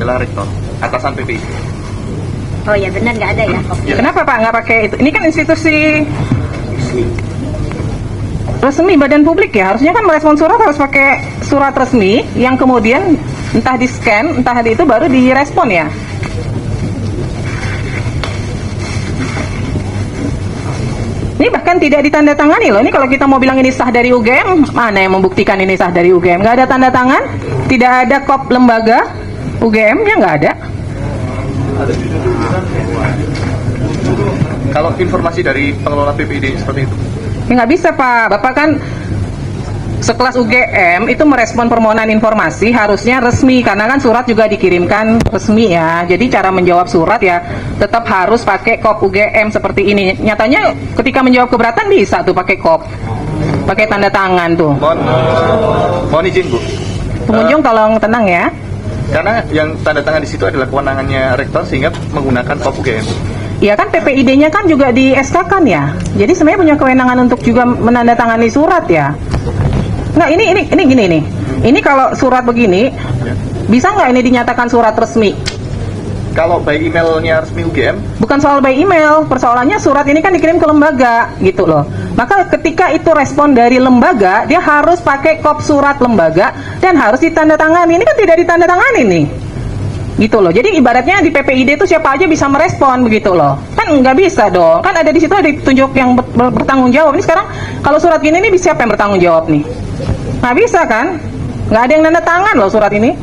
adalah rektor, atasan PPI. Oh ya benar, nggak ada ya. Ya. Kenapa Pak nggak pakai itu? Ini kan institusi resmi badan publik ya, harusnya kan merespon surat harus pakai surat resmi yang kemudian entah di scan, entah di itu baru direspon ya. Ini bahkan tidak ditandatangani loh. Ini kalau kita mau bilang ini sah dari UGM, mana yang membuktikan ini sah dari UGM? Nggak ada tanda tangan, tidak ada kop lembaga UGM, ya nggak ada. Kalau informasi dari pengelola PPID seperti itu? Ya nggak bisa Pak, Bapak kan sekelas UGM itu merespon permohonan informasi harusnya resmi, karena kan surat juga dikirimkan resmi ya. Jadi cara menjawab surat ya tetap harus pakai kop UGM seperti ini. Nyatanya ketika menjawab keberatan bisa tuh pakai kop, pakai tanda tangan tuh. Mohon izin Bu. Pengunjung tolong tenang ya. Karena yang tanda tangan di situ adalah kewenangannya rektor sehingga menggunakan kop UGM. Ya kan PPID-nya kan juga di SK kan ya. Jadi sebenarnya punya kewenangan untuk juga menandatangani surat ya. Nah ini gini nih. Ini kalau surat begini, bisa nggak ini dinyatakan surat resmi? Kalau by emailnya resmi UGM? Bukan soal by email, persoalannya surat ini kan dikirim ke lembaga gitu loh. Maka ketika itu respon dari lembaga, dia harus pakai kop surat lembaga dan harus ditandatangani. Ini kan tidak ditandatangani nih. Gitu loh. Jadi ibaratnya di PPID itu siapa aja bisa merespon begitu loh. Kan nggak bisa dong. Kan ada di situ ada ditunjuk yang bertanggung jawab. Ini sekarang kalau surat gini nih siapa yang bertanggung jawab nih? Nggak bisa kan? Nggak ada yang nanda tangan loh surat ini.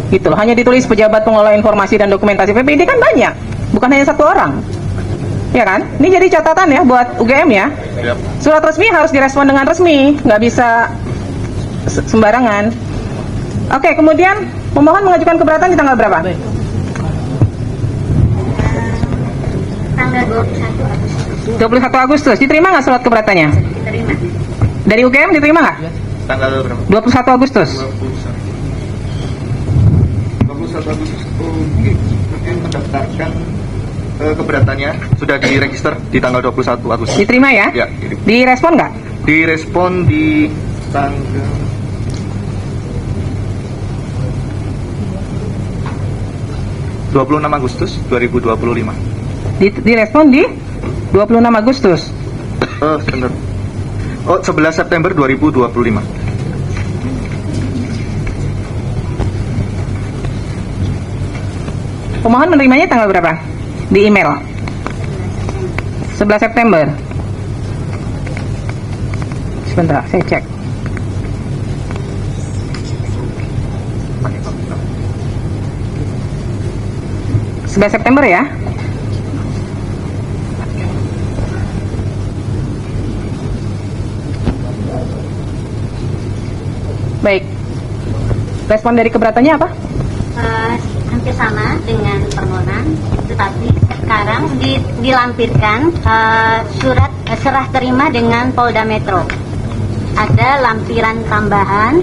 Gitu loh. Hanya ditulis pejabat pengelola informasi dan dokumentasi PPID kan banyak. Bukan hanya satu orang. Ya kan? Ini jadi catatan ya buat UGM ya. Yep. Surat resmi harus direspon dengan resmi. Nggak bisa sembarangan. Oke, kemudian pemohon mengajukan keberatan di tanggal berapa? Tanggal 21 Agustus. 21 Agustus. Diterima nggak surat keberatannya? Diterima. Dari UGM diterima nggak? Tanggal berapa? 21 Agustus. 21 Agustus. Oke. Mungkin mendaftarkan keberatannya sudah diregister di tanggal 21 Agustus. Diterima ya? Ya. Direspon nggak? Direspon di tanggal 26 Agustus 2025. Direspon di 26 Agustus. Sebentar. 11 September 2025. Pemohon menerimanya tanggal berapa? Di email. 11 September. Sebentar, saya cek. September ya. Baik. Respon dari keberatannya apa? Hampir sama dengan permohonan, tetapi sekarang dilampirkan surat serah terima dengan Polda Metro. Ada lampiran tambahan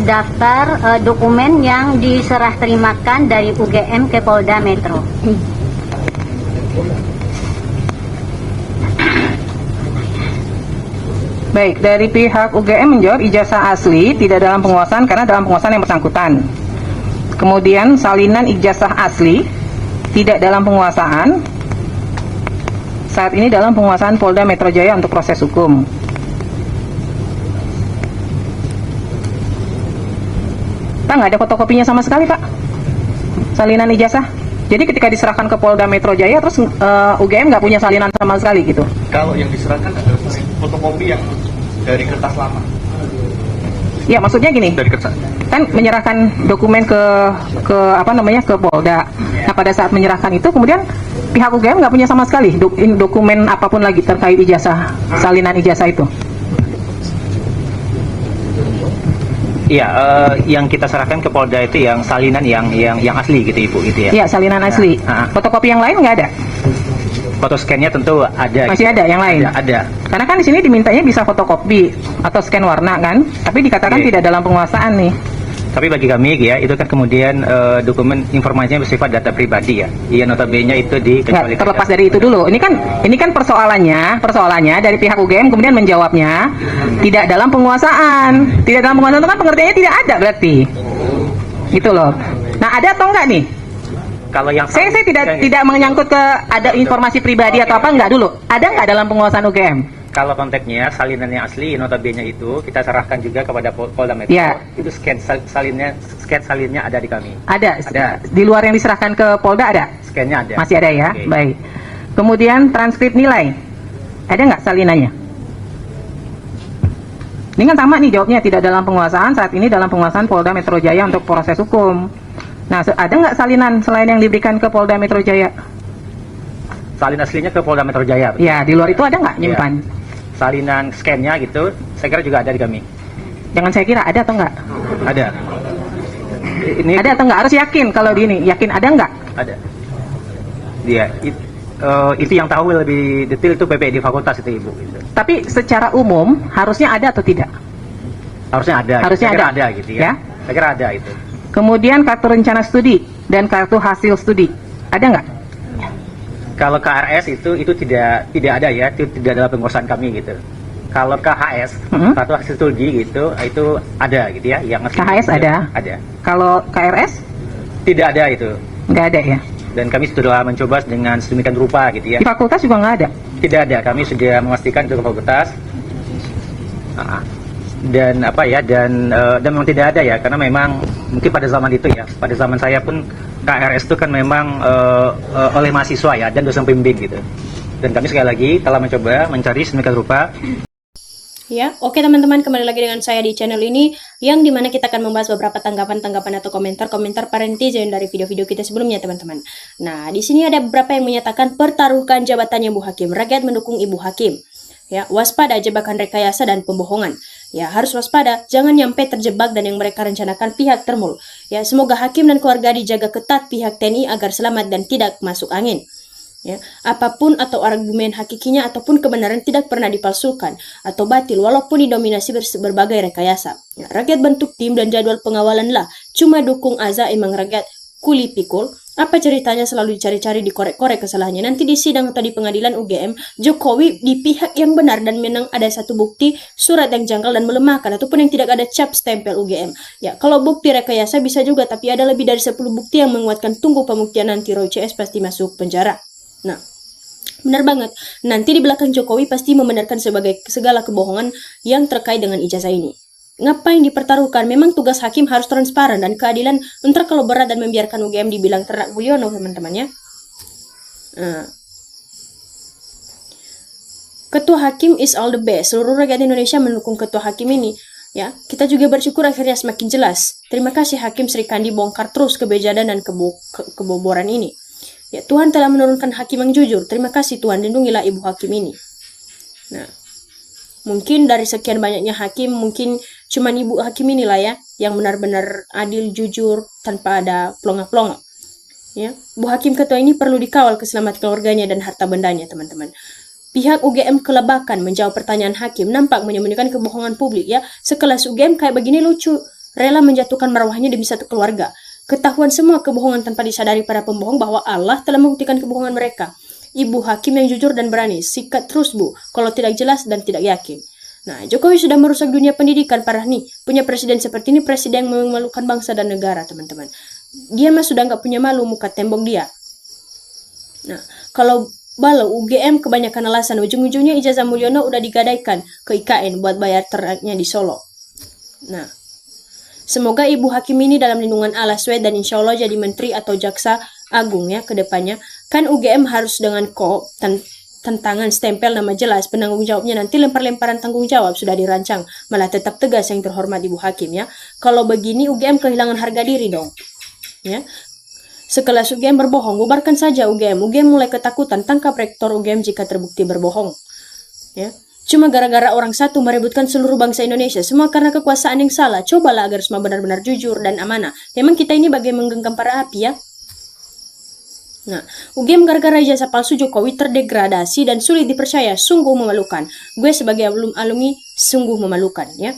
daftar dokumen yang diserah terimakan dari UGM ke Polda Metro. Baik, dari pihak UGM menjawab ijazah asli tidak dalam penguasaan karena dalam penguasaan yang bersangkutan. Kemudian salinan ijazah asli tidak dalam penguasaan, saat ini dalam penguasaan Polda Metro Jaya untuk proses hukum. Pak, nggak ada fotokopinya sama sekali Pak, salinan ijazah. Jadi ketika diserahkan ke Polda Metro Jaya terus UGM nggak punya salinan sama sekali gitu. Kalau yang diserahkan adalah fotokopi yang dari kertas lama. Ya maksudnya gini, Dari kertas. kan menyerahkan dokumen ke Polda. Nah pada saat menyerahkan itu kemudian pihak UGM nggak punya sama sekali dokumen apapun lagi terkait ijazah, salinan ijazah itu. Iya, yang kita serahkan ke Polda itu yang salinan yang asli gitu Ibu gitu ya. Iya, salinan asli. Fotokopi yang lain nggak ada? Foto scan-nya tentu ada. Masih ada yang lain? Ada. Karena kan di sini dimintanya bisa fotokopi atau scan warna kan, tapi dikatakan tidak dalam penguasaan nih. Tapi bagi kami ya, itu kan kemudian dokumen informasinya bersifat data pribadi ya. Iya, notabene itu Nggak, terlepas dari itu dulu. Ini kan persoalannya dari pihak UGM kemudian menjawabnya tidak dalam penguasaan. Tidak dalam penguasaan itu kan pengertiannya tidak ada berarti. Gitu loh. Nah, ada atau enggak nih? Kalau yang Saya tidak menyangkut ke ada informasi pribadi atau apa, enggak dulu. Ada enggak dalam penguasaan UGM? kalau konteksnya salinan yang asli notabene itu kita serahkan juga kepada Polda Metro. Ya. Itu scan salinnya ada di kami. Ada. Ada. Di luar yang diserahkan ke Polda ada? Scannya ada. Masih ada ya? Oke. Baik. Kemudian transkrip nilai. Ada nggak salinannya? Ini kan sama nih jawabnya, tidak dalam penguasaan, saat ini dalam penguasaan Polda Metro Jaya untuk proses hukum. Nah, ada nggak salinan selain yang diberikan ke Polda Metro Jaya? Salin aslinya ke Polda Metro Jaya. Ya, di luar itu ada nggak nyimpan? Salinan scan-nya gitu, saya kira juga ada di kami. Jangan saya kira, ada atau nggak? Ada. Ini Ada atau nggak? Harus yakin kalau di ini. Yakin ada nggak? ada. Dia itu yang tahu lebih detail itu PPD fakultas itu Ibu. Gitu. Tapi secara umum harusnya ada atau tidak? Harusnya ada. Harusnya Saya kira ada. gitu Ya. ya. Saya kira ada itu. Kemudian kartu rencana studi dan kartu hasil studi, ada nggak? Kalau KRS itu tidak ada ya, itu tidak dalam penguasaan kami gitu. Kalau KHS, kartu hasil studi gitu, itu ada gitu ya. Yang KHS itu, ada? Ada. Kalau KRS? Tidak ada itu. Nggak ada ya? Dan kami sudah mencoba dengan sedemikian rupa gitu ya. Di fakultas juga nggak ada? Tidak ada, kami sudah memastikan itu ke fakultas. Dan apa ya, dan memang tidak ada ya, karena memang mungkin pada zaman itu ya, pada zaman saya pun KRS itu kan memang oleh mahasiswa ya, dan dosen pembimbing gitu. Dan kami sekali lagi telah mencoba mencari sedemikian rupa. Ya, oke teman-teman, kembali lagi dengan saya di channel ini, yang dimana kita akan membahas beberapa tanggapan-tanggapan atau komentar-komentar para netizen dari video-video kita sebelumnya, teman-teman. Nah, di sini ada beberapa yang menyatakan pertaruhkan jabatannya Ibu Hakim, rakyat mendukung Ibu Hakim. Ya, waspada jebakan rekayasa dan pembohongan. Ya, harus waspada, jangan nyampe terjebak dan yang mereka rencanakan pihak termul. Ya, semoga Hakim dan keluarga dijaga ketat pihak TNI agar selamat dan tidak masuk angin. Ya, apapun atau argumen hakikinya ataupun kebenaran tidak pernah dipalsukan atau batil walaupun didominasi berbagai rekayasa. Ya, rakyat bentuk tim dan jadwal pengawalan lah, cuma dukung aza emang rakyat kuli pikul. Apa ceritanya selalu dicari-cari dikorek-korek kesalahannya. Nanti di sidang atau di pengadilan UGM, Jokowi di pihak yang benar dan memang ada satu bukti surat yang janggal dan melemahkan ataupun yang tidak ada cap stempel UGM. Ya, kalau bukti rekayasa bisa juga, tapi ada lebih dari 10 bukti yang menguatkan, tunggu pembuktian nanti Roy CS pasti masuk penjara. Nah, benar banget. Nanti di belakang Jokowi pasti membenarkan sebagai segala kebohongan yang terkait dengan ijazah ini. Ngapain dipertaruhkan? Memang tugas hakim harus transparan dan keadilan. Entar kalau berat dan membiarkan UGM dibilang ternak Mulyono, teman-teman ya. Ketua hakim is all the best. Seluruh rakyat Indonesia mendukung ketua hakim ini. Ya, kita juga bersyukur akhirnya semakin jelas. Terima kasih Hakim Sri Kandi bongkar terus kebejadan dan keboboran ini. Ya, Tuhan telah menurunkan hakim yang jujur. Terima kasih Tuhan, lindungilah Ibu Hakim ini. Nah, mungkin dari sekian banyaknya hakim, mungkin cuman Ibu Hakim inilah ya, yang benar-benar adil, jujur, tanpa ada plonga-plonga. Ya, Bu Hakim ketua ini perlu dikawal keselamatan keluarganya dan harta bendanya, teman-teman. Pihak UGM kelabakan menjawab pertanyaan hakim, nampak menyembunyikan kebohongan publik ya. Sekelas UGM kayak begini lucu, rela menjatuhkan marwahnya demi satu keluarga. Ketahuan semua kebohongan tanpa disadari para pembohong bahwa Allah telah membuktikan kebohongan mereka. Ibu Hakim yang jujur dan berani, sikat terus Bu, kalau tidak jelas dan tidak yakin. Nah, Jokowi sudah merusak dunia pendidikan, parah nih. Punya presiden seperti ini, presiden yang memalukan bangsa dan negara, teman-teman. Dia mah sudah nggak punya malu muka tembok dia. Nah, kalau balau UGM kebanyakan alasan, ujung-ujungnya ijazah Mulyono udah digadaikan ke IKN buat bayar ternaknya di Solo. Nah, semoga Ibu Hakim ini dalam lindungan Allah SWT dan insya Allah jadi menteri atau jaksa agung ya ke depannya. Kan UGM harus dengan tantangan stempel nama jelas, penanggung jawabnya nanti lempar-lemparan tanggung jawab sudah dirancang, malah tetap tegas yang terhormat Ibu Hakim ya. Kalau begini UGM kehilangan harga diri dong. Ya. Sekelas UGM berbohong, bubarkan saja UGM. UGM mulai ketakutan, tangkap rektor UGM jika terbukti berbohong. Ya. Cuma gara-gara orang satu merebutkan seluruh bangsa Indonesia, semua karena kekuasaan yang salah. Cobalah agar semua benar-benar jujur dan amanah. Memang kita ini bagai menggenggam para api ya. Nah, UGM gara-gara ijazah palsu Jokowi terdegradasi dan sulit dipercaya, sungguh memalukan. Gue sebagai alumni sungguh memalukan ya.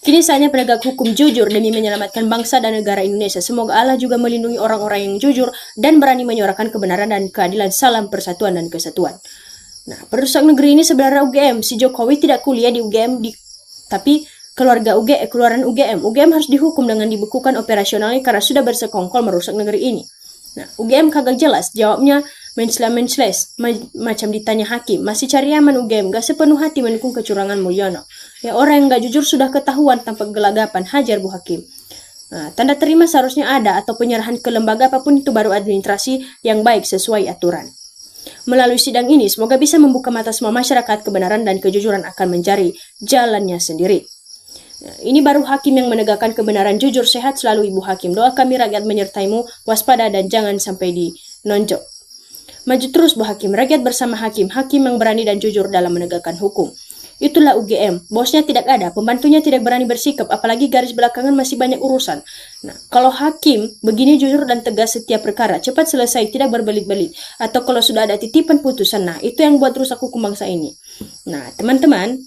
Kini saatnya penegak hukum jujur demi menyelamatkan bangsa dan negara Indonesia. Semoga Allah juga melindungi orang-orang yang jujur dan berani menyuarakan kebenaran dan keadilan. Salam persatuan dan kesatuan. Nah, perusak negeri ini sebenarnya UGM. Si Jokowi tidak kuliah di UGM, tapi keluaran UGM. UGM harus dihukum dengan dibekukan operasionalnya karena sudah bersekongkol merusak negeri ini. Nah, UGM kagak jelas, jawabnya mencles, macam ditanya hakim, masih cari aman UGM, gak sepenuh hati mendukung kecurangan Mulyono. Ya orang yang gak jujur sudah ketahuan tanpa gelagapan, hajar Bu Hakim. Nah, tanda terima seharusnya ada atau penyerahan ke lembaga apapun itu baru administrasi yang baik sesuai aturan. Melalui sidang ini, semoga bisa membuka mata semua masyarakat, kebenaran dan kejujuran akan mencari jalannya sendiri. Nah, ini baru hakim yang menegakkan kebenaran, jujur, sehat selalu Ibu Hakim. Doa kami rakyat menyertaimu, waspada dan jangan sampai dinonjok. Maju terus Bu Hakim, rakyat bersama hakim, hakim yang berani dan jujur dalam menegakkan hukum. Itulah UGM, bosnya tidak ada, pembantunya tidak berani bersikap, apalagi garis belakangan masih banyak urusan. Nah, kalau hakim begini jujur dan tegas setiap perkara, cepat selesai, tidak berbelit-belit. Atau kalau sudah ada titipan putusan, nah itu yang buat rusak hukum bangsa ini. Nah, teman-teman,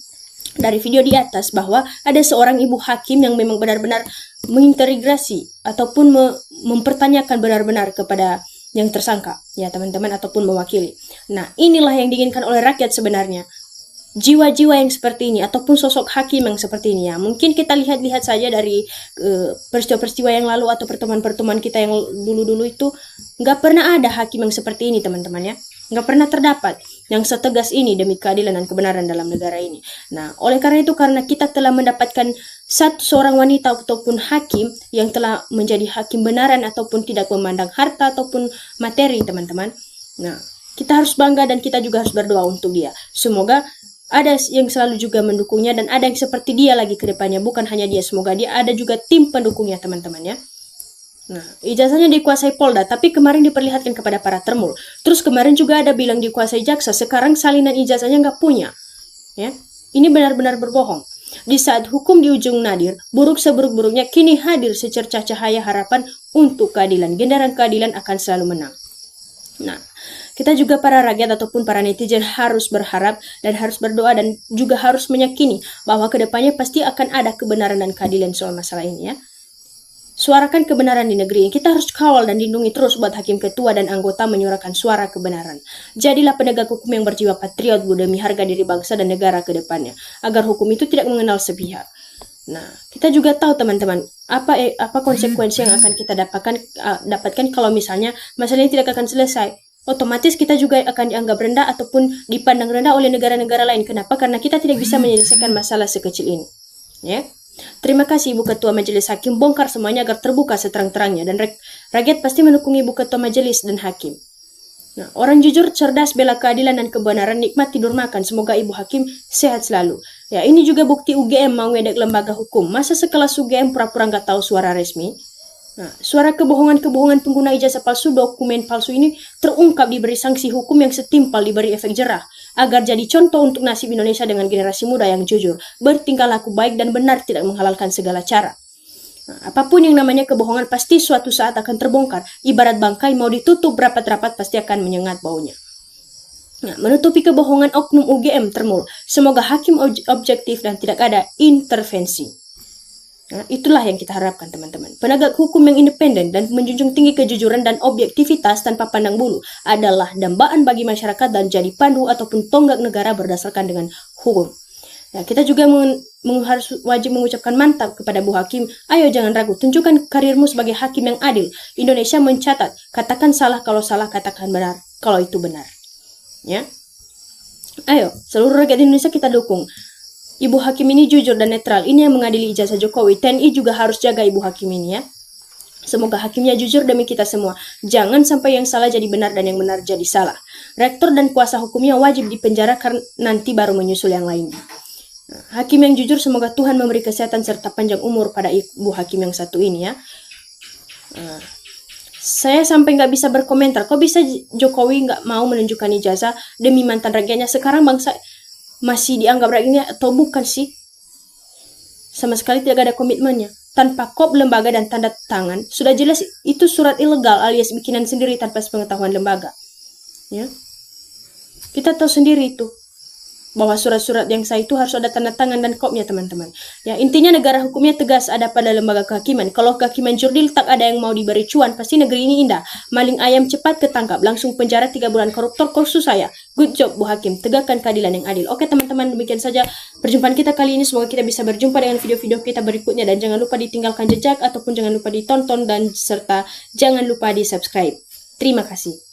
dari video di atas bahwa ada seorang ibu hakim yang memang benar-benar mengintegrasi ataupun mempertanyakan benar-benar kepada yang tersangka, ya teman-teman, ataupun mewakili. Nah, inilah yang diinginkan oleh rakyat sebenarnya. Jiwa-jiwa yang seperti ini ataupun sosok hakim yang seperti ini, ya. Mungkin kita lihat-lihat saja dari peristiwa-peristiwa yang lalu atau pertemuan-pertemuan kita yang dulu-dulu itu nggak pernah ada hakim yang seperti ini, teman-teman, ya. Nggak pernah terdapat yang setegas ini demi keadilan dan kebenaran dalam negara ini. Nah, oleh karena itu, karena kita telah mendapatkan seorang wanita ataupun hakim yang telah menjadi hakim benaran ataupun tidak memandang harta ataupun materi, teman-teman. Nah, kita harus bangga dan kita juga harus berdoa untuk dia. Semoga ada yang selalu juga mendukungnya dan ada yang seperti dia lagi ke depannya. Bukan hanya dia, semoga dia ada juga tim pendukungnya, teman-teman, ya. Nah, ijazahnya dikuasai Polda, tapi kemarin diperlihatkan kepada para termul. Terus kemarin juga ada bilang dikuasai jaksa, sekarang salinan ijazahnya nggak punya. Ya, ini benar-benar berbohong. Di saat hukum di ujung nadir, buruk seburuk-buruknya kini hadir secercah cahaya harapan untuk keadilan. Gendaran keadilan akan selalu menang. Nah, kita juga para rakyat ataupun para netizen harus berharap dan harus berdoa dan juga harus meyakini bahwa kedepannya pasti akan ada kebenaran dan keadilan soal masalah ini, ya. Suarakan kebenaran di negeri ini. Kita harus kawal dan lindungi terus buat hakim ketua dan anggota menyuarakan suara kebenaran. Jadilah penegak hukum yang berjiwa patriot demi harga diri bangsa dan negara ke depannya, agar hukum itu tidak mengenal sepihak. Nah, kita juga tahu, teman-teman, apa konsekuensi yang akan kita dapatkan kalau misalnya masalah ini tidak akan selesai. Otomatis kita juga akan dianggap rendah ataupun dipandang rendah oleh negara-negara lain. Kenapa? Karena kita tidak bisa menyelesaikan masalah sekecil ini. Ya. Terima kasih Ibu Ketua Majelis Hakim, bongkar semuanya agar terbuka seterang-terangnya dan rakyat pasti mendukung Ibu Ketua Majelis dan Hakim. Nah, orang jujur, cerdas, bela keadilan dan kebenaran, nikmat tidur makan. Semoga Ibu Hakim sehat selalu. Ya, ini juga bukti UGM mau ngedek lembaga hukum. Masa sekelas UGM pura-pura nggak tahu suara resmi? Nah, suara kebohongan-kebohongan pengguna ijazah palsu, dokumen palsu ini terungkap, diberi sanksi hukum yang setimpal, diberi efek jerah, agar jadi contoh untuk nasib Indonesia dengan generasi muda yang jujur, bertingkah laku baik dan benar, tidak menghalalkan segala cara. Nah, apapun yang namanya kebohongan pasti suatu saat akan terbongkar. Ibarat bangkai mau ditutup rapat-rapat pasti akan menyengat baunya. Nah, menutupi kebohongan oknum UGM termul. Semoga hakim objektif dan tidak ada intervensi. Nah, itulah yang kita harapkan, teman-teman. Penegak hukum yang independen dan menjunjung tinggi kejujuran dan objektivitas tanpa pandang bulu adalah dambaan bagi masyarakat dan jadi pandu ataupun tonggak negara berdasarkan dengan hukum. Nah, kita juga harus wajib mengucapkan mantap kepada Bu Hakim. Ayo jangan ragu, tunjukkan karirmu sebagai hakim yang adil. Indonesia mencatat, katakan salah kalau salah, katakan benar kalau itu benar. Ya, ayo seluruh rakyat Indonesia kita dukung. Ibu Hakim ini jujur dan netral. Ini yang mengadili ijazah Jokowi. TNI juga harus jaga Ibu Hakim ini, ya. Semoga hakimnya jujur demi kita semua. Jangan sampai yang salah jadi benar dan yang benar jadi salah. Rektor dan kuasa hukumnya wajib dipenjara karena nanti baru menyusul yang lainnya. Nah, hakim yang jujur, semoga Tuhan memberi kesehatan serta panjang umur pada Ibu Hakim yang satu ini, ya. Nah, saya sampai nggak bisa berkomentar. Kok bisa Jokowi nggak mau menunjukkan ijazah demi mantan rakyatnya? Sekarang bangsa masih dianggap rakyatnya atau bukan sih? Sama sekali tidak ada komitmennya. Tanpa kop lembaga dan tanda tangan, sudah jelas itu surat ilegal alias bikinan sendiri tanpa sepengetahuan lembaga. Ya, kita tahu sendiri itu bahwa surat-surat yang sah itu harus ada tanda tangan dan kopnya, teman-teman. Ya, intinya negara hukumnya tegas ada pada lembaga kehakiman. Kalau kehakiman jurdil tak ada yang mau diberi cuan, pasti negeri ini indah. Maling ayam cepat ketangkap, langsung penjara 3 bulan. Koruptor kursus saya. Good job Bu Hakim, tegakkan keadilan yang adil. Oke teman-teman, demikian saja perjumpaan kita kali ini. Semoga kita bisa berjumpa dengan video-video kita berikutnya, dan jangan lupa ditinggalkan jejak ataupun jangan lupa ditonton dan serta jangan lupa di subscribe. Terima kasih.